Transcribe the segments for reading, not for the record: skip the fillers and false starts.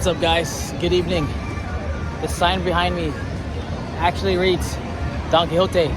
What's up, guys? Good evening. The sign behind me actually reads Don Quixote.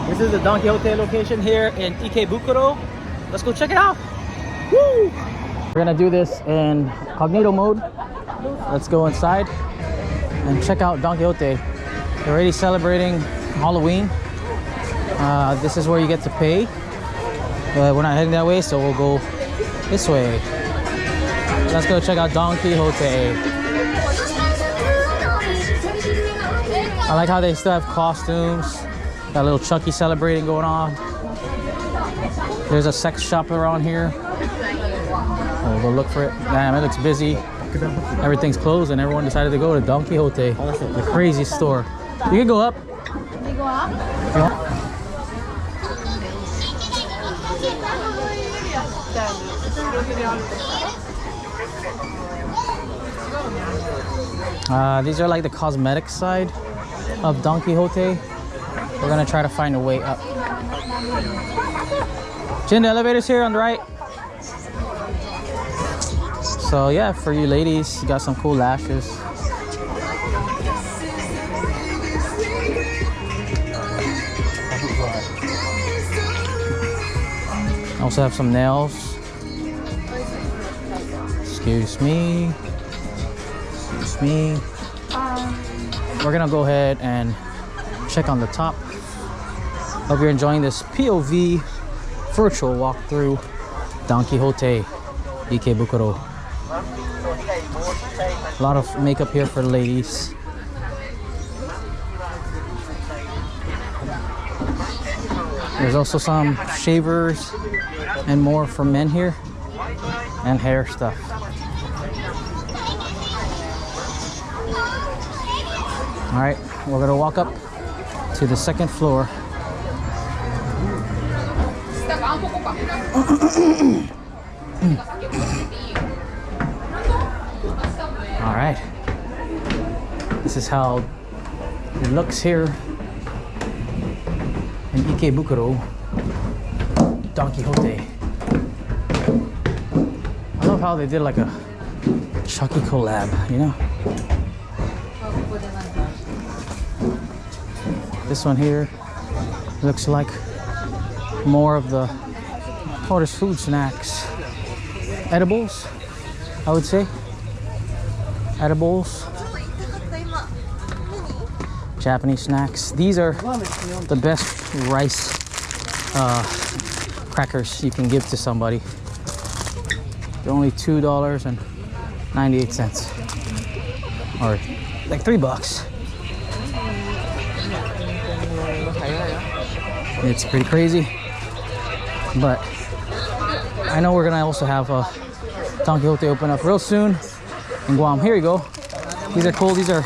This is the Don Quixote location here in Ikebukuro. Let's go check it out. Woo! We're gonna do this in cognito mode. Let's go inside and check out Don Quixote. They're already celebrating Halloween. This is where you get to pay. We're not heading that way, so we'll go this way. Let's go check out Don Quixote. I like how they still have costumes. Got a little Chucky celebrating going on. There's a sex shop around here. We'll go look for it. Damn, it looks busy. Everything's closed and everyone decided to go to Don Quixote. The crazy store. You can go up. Can you go up? These are like the cosmetic side of Don Quixote. We're gonna try to find a way up. Jin, the elevator's here on the right. So yeah, for you ladies, you got some cool lashes. I also have some nails. Excuse me. Excuse me. We're gonna go ahead and check on the top. Hope you're enjoying this POV virtual walkthrough Don Quixote Ikebukuro. A lot of makeup here for the ladies. There's also some shavers and more for men here, and hair stuff. All right, we're gonna walk up to the second floor. All right, this is how it looks here in Ikebukuro, Don Quixote. I love how they did like a Chucky collab, you know? This one here looks like more of the, oh, there's food snacks. Edibles, I would say. Edibles. Japanese snacks. These are the best rice crackers you can give to somebody. They're only $2.98, or like $3. It's pretty crazy, but I know we're gonna also have Don Quixote open up real soon in Guam. Here you go. These are cool. These are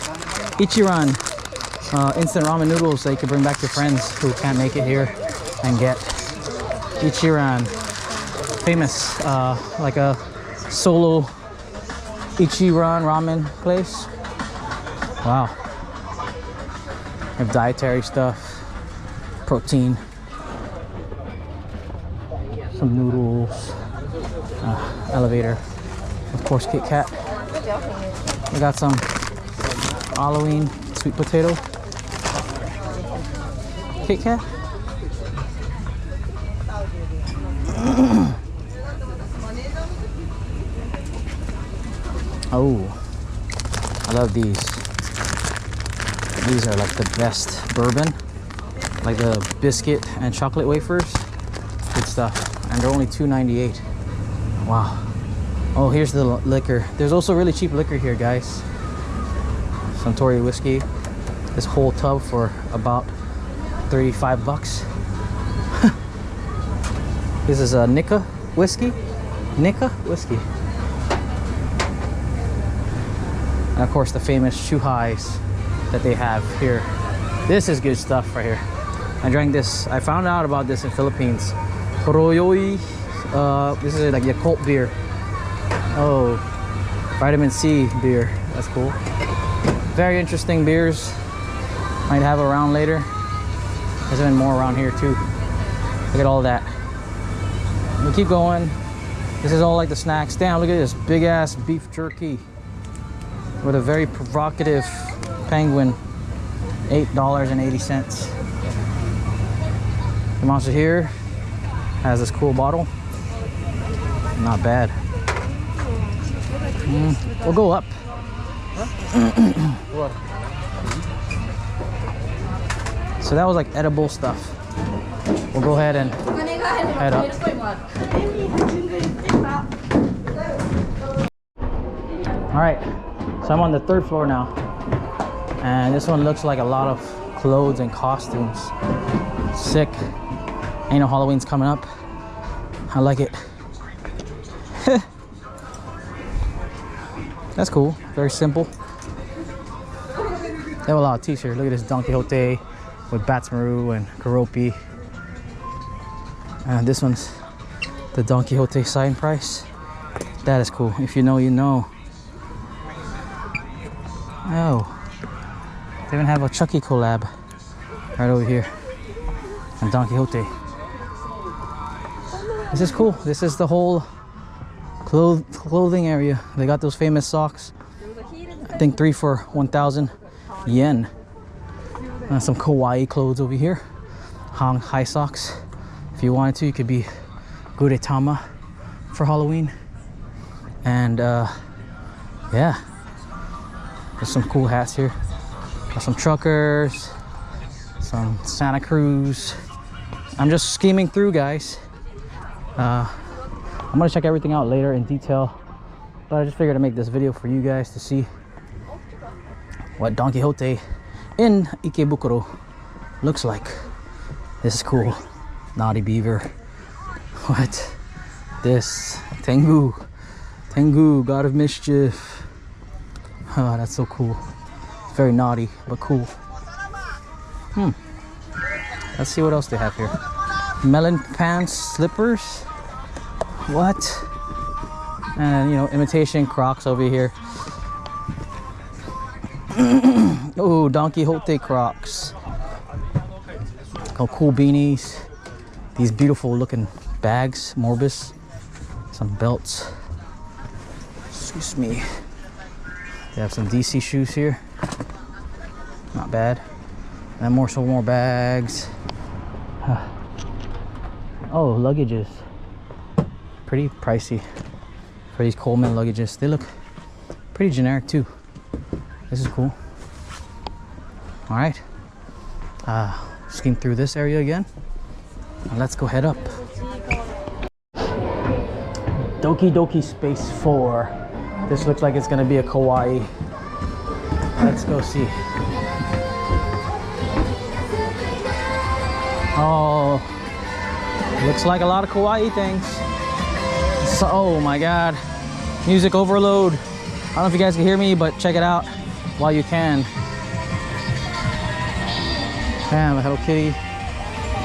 Ichiran instant ramen noodles that you can bring back to friends who can't make it here and get. Ichiran, famous, like a solo Ichiran ramen place. Wow. They have dietary stuff, protein, some noodles, elevator, of course Kit Kat. We got some Halloween sweet potato Kit Kat. Oh, I love these. These are like the best bourbon, like the biscuit and chocolate wafers. Good stuff, and they're only $2.98. Wow. Oh, here's the liquor. There's also really cheap liquor here, guys. Suntory whiskey. This whole tub for about $35. This is a Nika whiskey. Nika whiskey. And of course the famous chuhais that they have here. This is good stuff right here. I drank this. I found out about this in Philippines. Horoyoi. This is like Yakult beer. Oh, vitamin C beer. That's cool. Very interesting beers. Might have around later. There's even more around here too. Look at all that. We keep going. This is all like the snacks. Damn, look at this big ass beef jerky. with a very provocative penguin. $8.80. The monster here has this cool bottle. Not bad. We'll go up. So that was like edible stuff. We'll go ahead and head up. All right, so I'm on the 3rd floor now. And this one looks like a lot of clothes and costumes. Sick. Ain't no Halloween's coming up. I like it. That's cool. Very simple. They have a lot of t-shirts. Look at this Don Quixote with Batsmaru and Karopi. And this one's the Don Quixote sign price. That is cool. If you know, you know. Oh. They even have a Chucky collab right over here. And Don Quixote. This is cool. This is the whole clothing area. They got those famous socks. I think 3 for 1,000 yen. Some kawaii clothes over here. High socks. If you wanted to, you could be Gudetama for Halloween. And yeah, there's some cool hats here. Got some truckers, some Santa Cruz. I'm just scheming through, guys. I'm gonna check everything out later in detail, but I just figured to make this video for you guys to see what Don Quixote in Ikebukuro looks like. This is cool. Naughty Beaver. What? This Tengu, God of Mischief. Oh, that's so cool. It's very naughty, but cool. Let's see what else they have here. Melon pants, slippers. What? And you know, imitation Crocs over here. Oh, Don Quixote Crocs. Oh, cool beanies. These beautiful looking bags, Morbus. Some belts. Excuse me. They have some DC shoes here. Not bad. And more bags. Oh, luggages. Pretty pricey for these Coleman luggages. They look pretty generic too. This is cool. All right. Skim through this area again. And let's go head up. Doki Doki Space 4. This looks like it's gonna be a kawaii. Let's go see. Oh, looks like a lot of kawaii things. So, oh my god, music overload. I don't know if you guys can hear me, but check it out while you can. Damn, a Hello Kitty,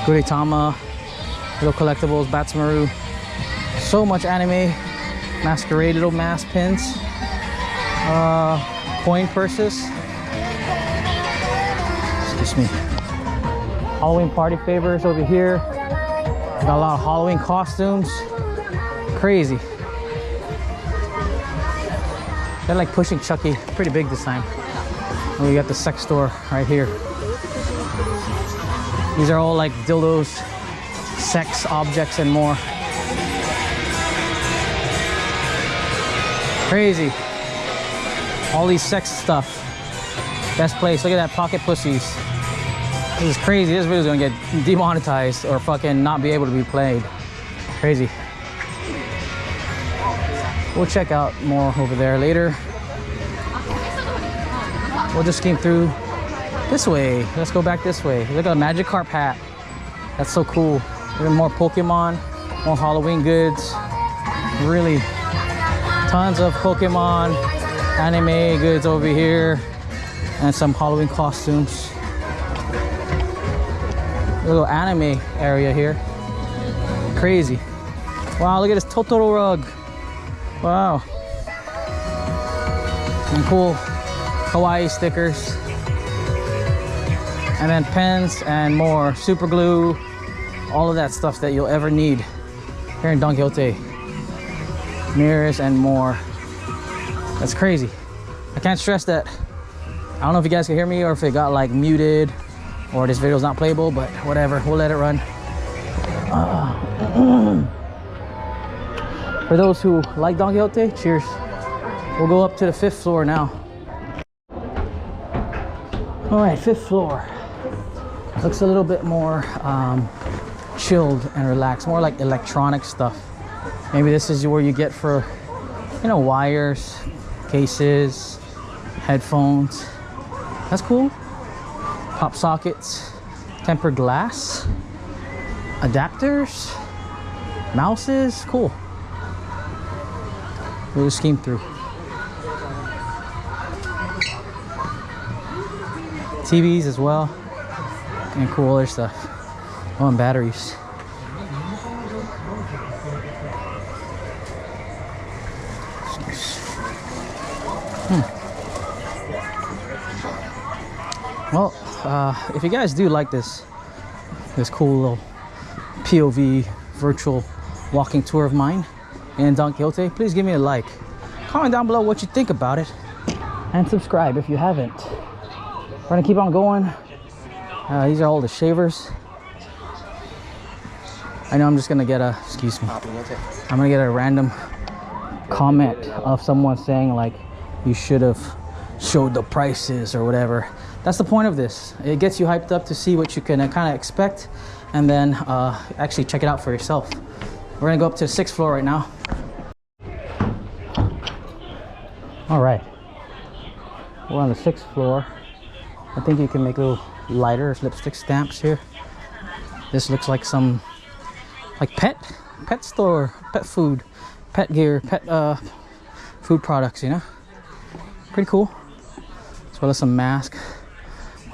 Gudetama, little collectibles, Batsmaru. So much anime, masquerade, little mask pins, coin purses. Excuse me. Halloween party favors over here. Got a lot of Halloween costumes. Crazy. They're like pushing Chucky. Pretty big this time. And we got the sex store right here. These are all like dildos, sex objects, and more. Crazy. All these sex stuff. Best place. Look at that, pocket pussies. This is crazy. This video is gonna get demonetized or fucking not be able to be played. Crazy. We'll check out more over there later. We'll just skim through this way. Let's go back this way. Look at a Magikarp hat. That's so cool. Even more Pokemon, more Halloween goods. Really tons of Pokemon, anime goods over here, and some Halloween costumes. A little anime area here. Crazy. Wow, look at this Totoro rug. Wow. And cool kawaii stickers. And then pens and more super glue. All of that stuff that you'll ever need here in Don Quixote. Mirrors and more. That's crazy. I can't stress that. I don't know if you guys can hear me or if it got like muted or this video's not playable, but whatever, we'll let it run. For those who like Don Quixote, cheers. We'll go up to the 5th floor now. All right, 5th floor. Looks a little bit more chilled and relaxed, more like electronic stuff. Maybe this is where you get for, you know, wires, cases, headphones. That's cool. Pop sockets, tempered glass, adapters, mouses, cool. We'll just scheme through. TVs as well, and cool other stuff. Oh, and batteries. Well, if you guys do like this cool little POV virtual walking tour of mine in Don Quixote, please give me a like. Comment down below what you think about it, and subscribe if you haven't. We're gonna keep on going. These are all the shavers. I know I'm just gonna get a, excuse me, I'm gonna get a random comment of someone saying like, you should have showed the prices or whatever. That's the point of this. It gets you hyped up to see what you can kind of expect, and then actually check it out for yourself. We're gonna go up to the 6th floor right now. All right, we're on the 6th floor. I think you can make little lighters, lipstick stamps here. This looks like some like pet store, pet food, pet gear, pet food products, you know. Pretty cool. As well as some mask.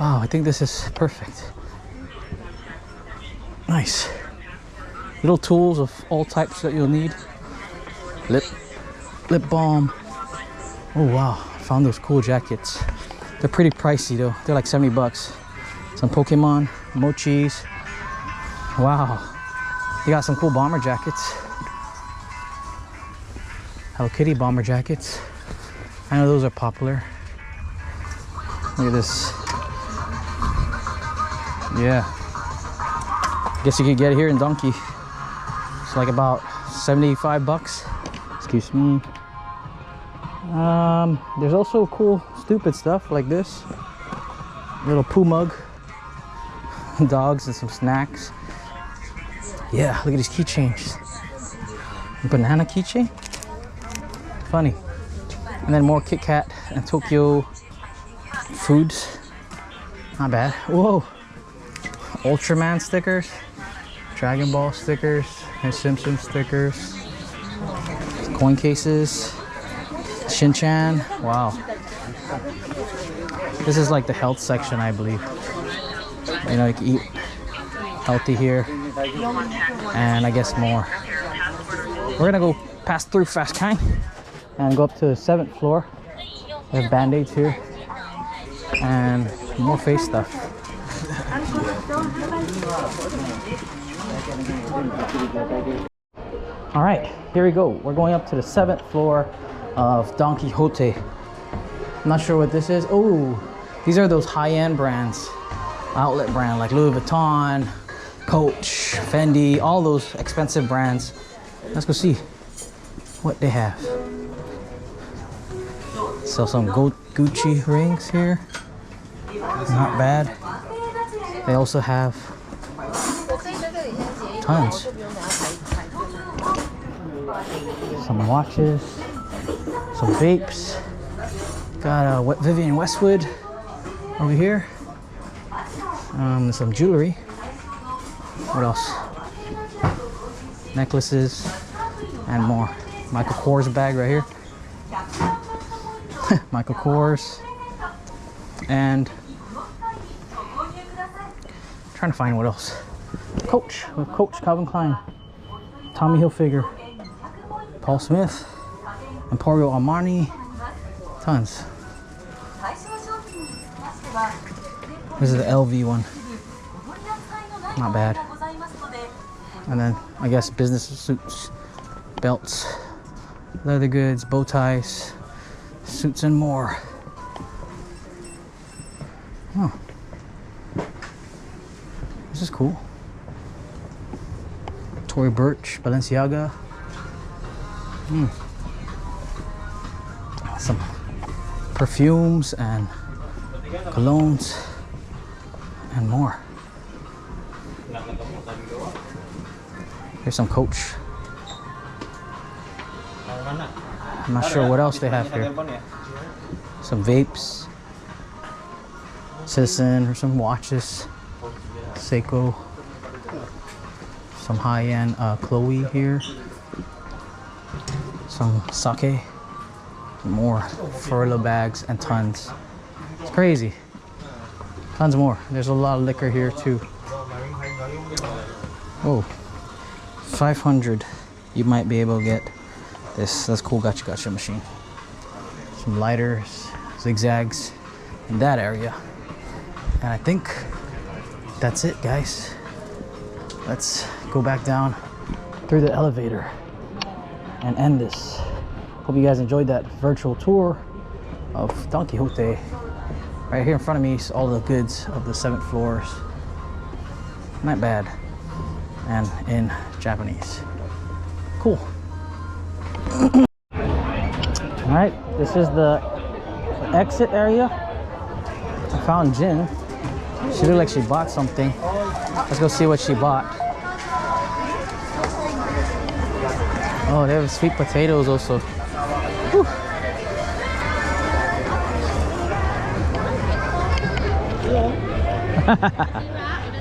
Wow, I think this is perfect. Nice. Little tools of all types that you'll need. Lip balm. Oh wow, I found those cool jackets. They're pretty pricey though. They're like 70 bucks. Some Pokemon, mochis. Wow. You got some cool bomber jackets. Hello Kitty bomber jackets. I know those are popular. Look at this. Yeah. Guess you could get it here in Donki. It's like about 75 bucks. Excuse me. There's also cool stupid stuff like this. Little poo mug. Dogs and some snacks. Yeah, look at these keychains. Banana keychain. Funny. And then more Kit Kat and Tokyo foods. Not bad. Whoa. Ultraman stickers. Dragon Ball stickers. And Simpson stickers. Coin cases. Shin-chan. Wow. This is like the health section, I believe. You know, you can eat healthy here. And I guess more. We're gonna go pass through fast kind and go up to the 7th floor. We have band-aids here. And more face stuff. All right, here we go. We're going up to the 7th floor of Don Quixote. I'm not sure what this is. Oh, these are those high-end brands, outlet brand like Louis Vuitton, Coach, Fendi, all those expensive brands. Let's go see what they have. So some Gucci rings here. Not bad. They also have tons. Some watches, some vapes. Got a Vivienne Westwood over here. Some jewelry. What else? Necklaces and more. Michael Kors bag right here. Michael Kors. And trying to find what else. Coach, with Coach, Calvin Klein, Tommy Hilfiger, Paul Smith, Emporio Armani, tons. This is the LV one. Not bad. And then I guess business suits, belts, leather goods, bow ties, Suits and more. Oh, this is cool. Tory Burch, Balenciaga. Some perfumes and colognes and more. Here's some Coach. I'm not sure what else they have here. Some vapes, Citizen, or some watches, Seiko, some high-end Chloe here, some sake, more Furla bags, and tons. It's crazy. Tons more. There's a lot of liquor here too. Oh, 500. You might be able to get this. That's cool. Gotcha machine. Some lighters, zigzags in that area. And I think that's it, guys. Let's go back down through the elevator and end this. Hope you guys enjoyed that virtual tour of Don Quijote. Right here in front of me is all the goods of the 7th floors. Not bad. And in Japanese. Cool. Alright, this is the exit area. I found Jin. She looked like she bought something. Let's go see what she bought. Oh, they have sweet potatoes also. Whew.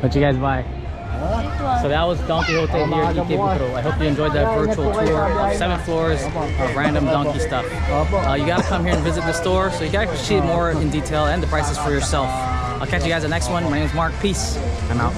What you guys buy? So that was Don Quijote here at Ikebukuro. I hope you enjoyed that virtual tour of 7 floors of random donkey stuff. You gotta come here and visit the store so you can actually see it more in detail and the prices for yourself. I'll catch you guys at the next one. My name is Mark. Peace. I'm out.